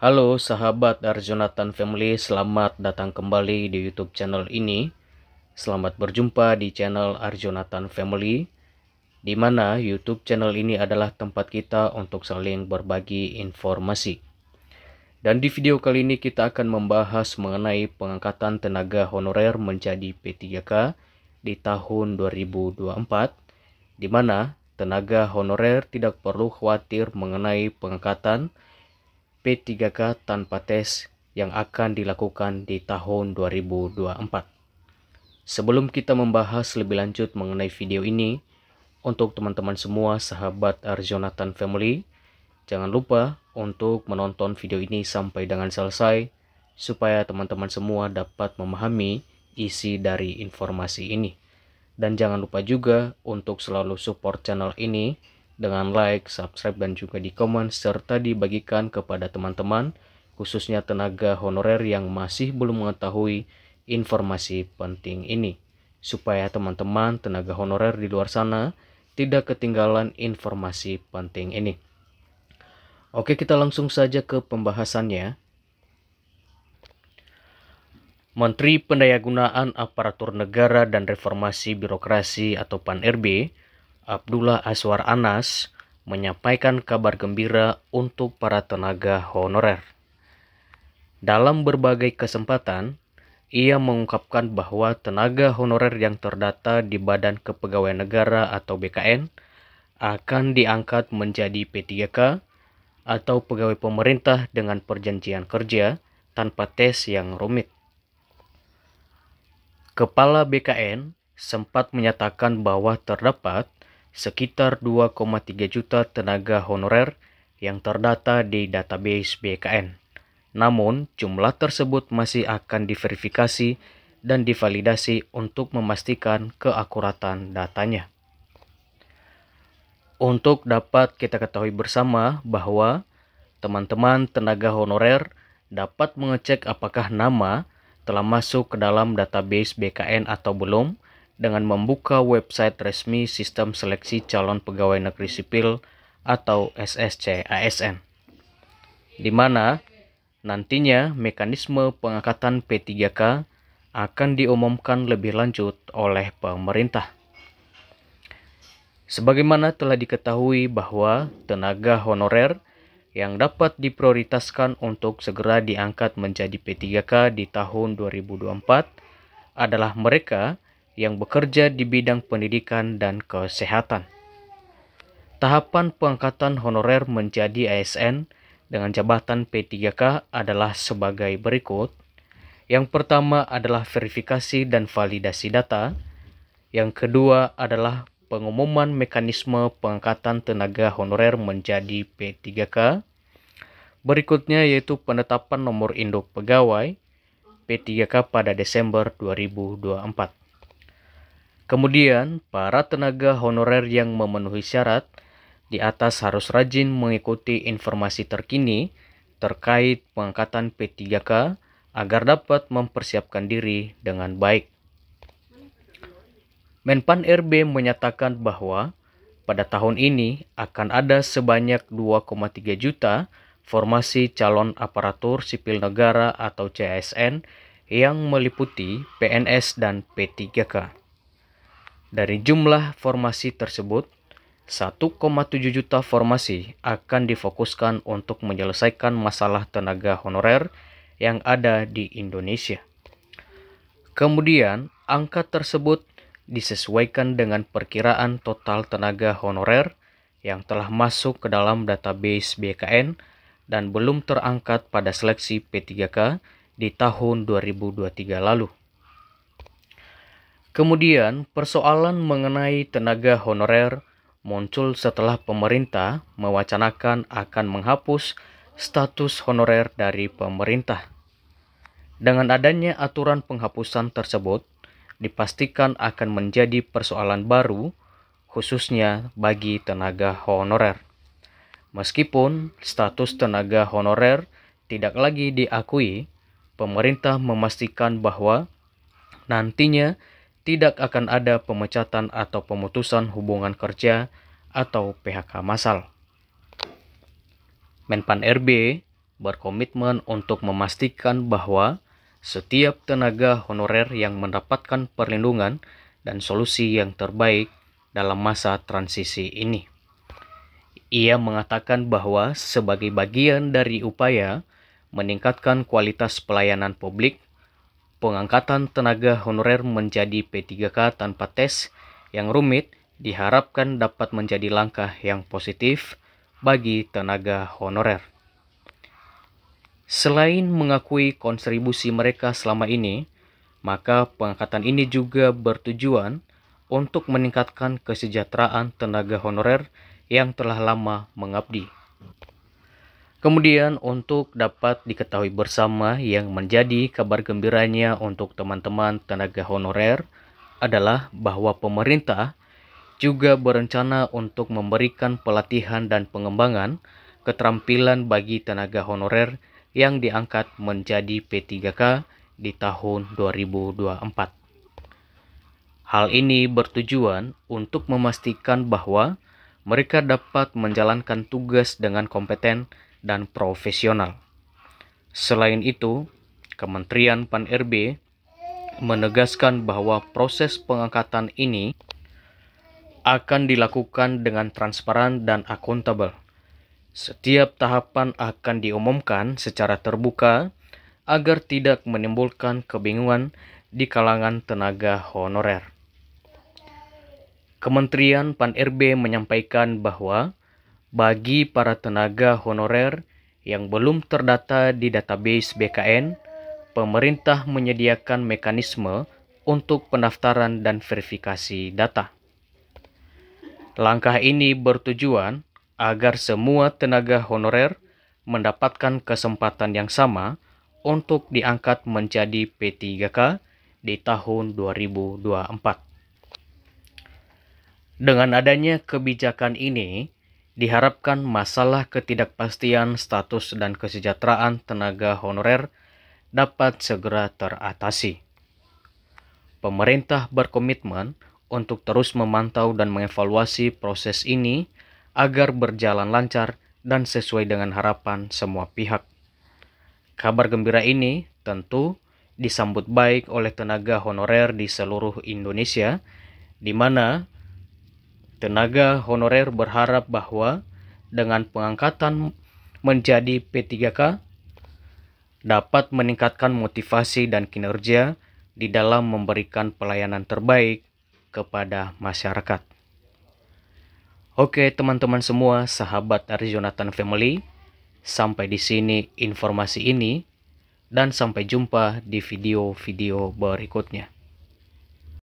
Halo sahabat Arjonatan Family, selamat datang kembali di YouTube channel ini. Selamat berjumpa di channel Arjonatan Family, di mana YouTube channel ini adalah tempat kita untuk saling berbagi informasi. Dan di video kali ini kita akan membahas mengenai pengangkatan tenaga honorer menjadi P3K di tahun 2024, di mana tenaga honorer tidak perlu khawatir mengenai pengangkatan P3K tanpa tes yang akan dilakukan di tahun 2024. Sebelum kita membahas lebih lanjut mengenai video ini, untuk teman-teman semua sahabat Arjonatan Family, jangan lupa untuk menonton video ini sampai dengan selesai, supaya teman-teman semua dapat memahami isi dari informasi ini. Dan jangan lupa juga untuk selalu support channel ini dengan like, subscribe, dan juga di komen, serta dibagikan kepada teman-teman, khususnya tenaga honorer yang masih belum mengetahui informasi penting ini, supaya teman-teman tenaga honorer di luar sana tidak ketinggalan informasi penting ini. Oke, kita langsung saja ke pembahasannya. Menteri Pendayagunaan Aparatur Negara dan Reformasi Birokrasi atau PAN-RB, Abdullah Azwar Anas, menyampaikan kabar gembira untuk para tenaga honorer. Dalam berbagai kesempatan, ia mengungkapkan bahwa tenaga honorer yang terdata di Badan Kepegawaian Negara atau BKN akan diangkat menjadi P3K atau pegawai pemerintah dengan perjanjian kerja tanpa tes yang rumit. Kepala BKN sempat menyatakan bahwa terdapat sekitar 2,3 juta tenaga honorer yang terdata di database BKN. Namun, jumlah tersebut masih akan diverifikasi dan divalidasi untuk memastikan keakuratan datanya. Untuk dapat kita ketahui bersama bahwa teman-teman tenaga honorer dapat mengecek apakah nama telah masuk ke dalam database BKN atau belum dengan membuka website resmi Sistem Seleksi Calon Pegawai Negeri Sipil atau SSC-ASN, di mana nantinya mekanisme pengangkatan P3K akan diumumkan lebih lanjut oleh pemerintah. Sebagaimana telah diketahui bahwa tenaga honorer yang dapat diprioritaskan untuk segera diangkat menjadi P3K di tahun 2024 adalah mereka yang bekerja di bidang pendidikan dan kesehatan. Tahapan pengangkatan honorer menjadi ASN dengan jabatan P3K adalah sebagai berikut. Yang pertama adalah verifikasi dan validasi data. Yang kedua adalah pengumuman mekanisme pengangkatan tenaga honorer menjadi P3K. Berikutnya yaitu penetapan nomor induk pegawai P3K pada Desember 2024. Kemudian, para tenaga honorer yang memenuhi syarat di atas harus rajin mengikuti informasi terkini terkait pengangkatan P3K agar dapat mempersiapkan diri dengan baik. Menpan RB menyatakan bahwa pada tahun ini akan ada sebanyak 2,3 juta formasi calon aparatur sipil negara atau CASN yang meliputi PNS dan P3K. Dari jumlah formasi tersebut, 1,7 juta formasi akan difokuskan untuk menyelesaikan masalah tenaga honorer yang ada di Indonesia. Kemudian, angka tersebut disesuaikan dengan perkiraan total tenaga honorer yang telah masuk ke dalam database BKN dan belum terangkat pada seleksi P3K di tahun 2023 lalu. Kemudian, persoalan mengenai tenaga honorer muncul setelah pemerintah mewacanakan akan menghapus status honorer dari pemerintah. Dengan adanya aturan penghapusan tersebut, dipastikan akan menjadi persoalan baru, khususnya bagi tenaga honorer. Meskipun status tenaga honorer tidak lagi diakui, pemerintah memastikan bahwa nantinya tidak akan ada pemecatan atau pemutusan hubungan kerja atau PHK massal. Menpan RB berkomitmen untuk memastikan bahwa setiap tenaga honorer yang mendapatkan perlindungan dan solusi yang terbaik dalam masa transisi ini. Ia mengatakan bahwa sebagai bagian dari upaya meningkatkan kualitas pelayanan publik, pengangkatan tenaga honorer menjadi P3K tanpa tes yang rumit diharapkan dapat menjadi langkah yang positif bagi tenaga honorer. Selain mengakui kontribusi mereka selama ini, maka pengangkatan ini juga bertujuan untuk meningkatkan kesejahteraan tenaga honorer yang telah lama mengabdi. Kemudian untuk dapat diketahui bersama yang menjadi kabar gembiranya untuk teman-teman tenaga honorer adalah bahwa pemerintah juga berencana untuk memberikan pelatihan dan pengembangan keterampilan bagi tenaga honorer yang diangkat menjadi P3K di tahun 2024. Hal ini bertujuan untuk memastikan bahwa mereka dapat menjalankan tugas dengan kompeten dan profesional. Selain itu, Kementerian Pan-RB menegaskan bahwa proses pengangkatan ini akan dilakukan dengan transparan dan akuntabel. Setiap tahapan akan diumumkan secara terbuka agar tidak menimbulkan kebingungan di kalangan tenaga honorer. Kementerian Pan-RB menyampaikan bahwa bagi para tenaga honorer yang belum terdata di database BKN, pemerintah menyediakan mekanisme untuk pendaftaran dan verifikasi data. Langkah ini bertujuan agar semua tenaga honorer mendapatkan kesempatan yang sama untuk diangkat menjadi P3K di tahun 2024. Dengan adanya kebijakan ini, diharapkan masalah ketidakpastian status dan kesejahteraan tenaga honorer dapat segera teratasi. Pemerintah berkomitmen untuk terus memantau dan mengevaluasi proses ini agar berjalan lancar dan sesuai dengan harapan semua pihak. Kabar gembira ini tentu disambut baik oleh tenaga honorer di seluruh Indonesia, di mana tenaga honorer berharap bahwa dengan pengangkatan menjadi P3K dapat meningkatkan motivasi dan kinerja di dalam memberikan pelayanan terbaik kepada masyarakat. Oke teman-teman semua, sahabat Arjonatan Family, sampai di sini informasi ini dan sampai jumpa di video-video berikutnya.